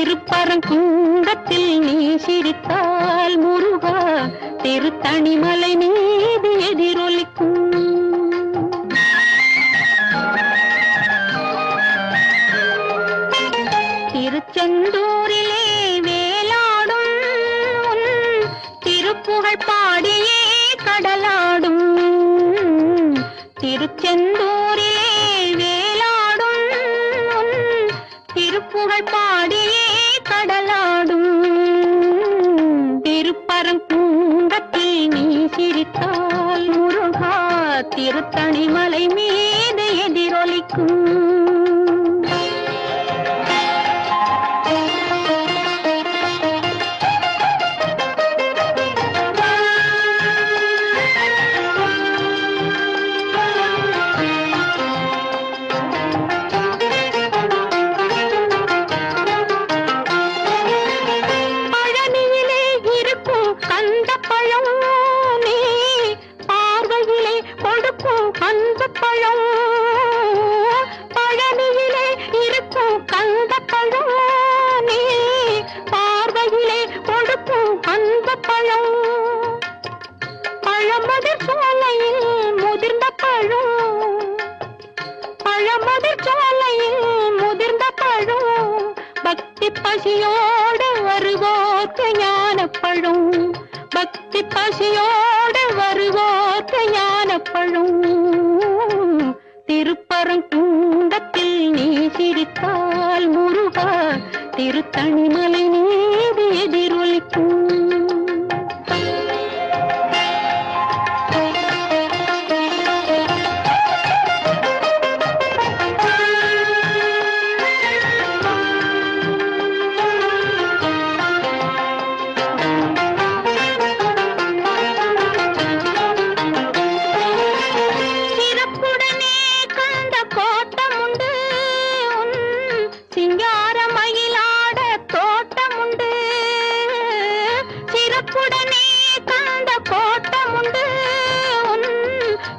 திருப்பரங்குன்றத்தில் நீ சிரித்தால் முருகா திருத்தணிமலை மீது எதிரொலிக்கும். திருச்செந்தூரிலே வேலாடும் திருப்புகழ் பாடியே கடலாடும். திருச்செந்தூரிலே வேலாடும் திருப்புகழ் பாடியே கடலாடும். திருப்பரங்குன்றத்தில் நீ சிரித்தால் முருகா திருத்தணிமலை மீது எதிரொலிக்கும். பழனியிலே இருக்கும் கந்த பழம் நீ பார்வையிலே கொடுக்கும் அந்த பழம். பழமதிர் சோலையில் முதிர்ந்த பழம், பழமதிர் சோலையில் முதிர்ந்த பழம். பக்தி பசியோடு வருவோர்க்கு ஞான பழம், பக்தி பசியோடு வருவோர்க்கு ஞான பழம். திருப்பரங்குன்றத்தில் நீ சிரித்தால் முருகா திருத்தணிமலை மீது எதிரொலிக்கும். சிங்காரமயிலாட தோட்டமுண்டு, சிறப்புடனே கண்ட கோட்டமுண்டு.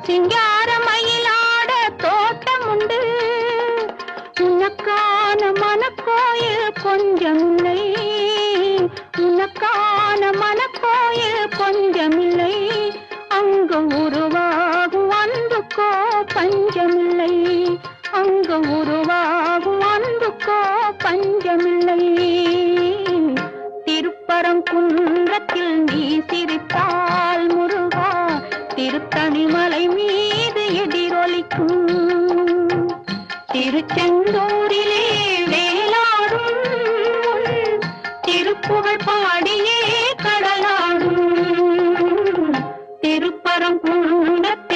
சிங்காரமயிலாட தோட்டமுண்டு. உனக்கான மனக்கோயில் கொஞ்சமில்லை, உனக்கான மனக்கோயில் கொஞ்சமில்லை. அங்கு உருவாகும் அன்புக்கோ பஞ்சமில்லை, அங்கு உருவாகும் அன்புக்கோ பஞ்சமில்லை. திருப்பரங்குன்றத்தில் நீ சிரித்தால் முருகா திருத்தணிமலை மீது எதிரொலிக்கும். திருச்செந்தூரிலே வேலாடும் திருப்புகழ் பாடியே கடலாடும். திருப்பரங்குன்றத்தில்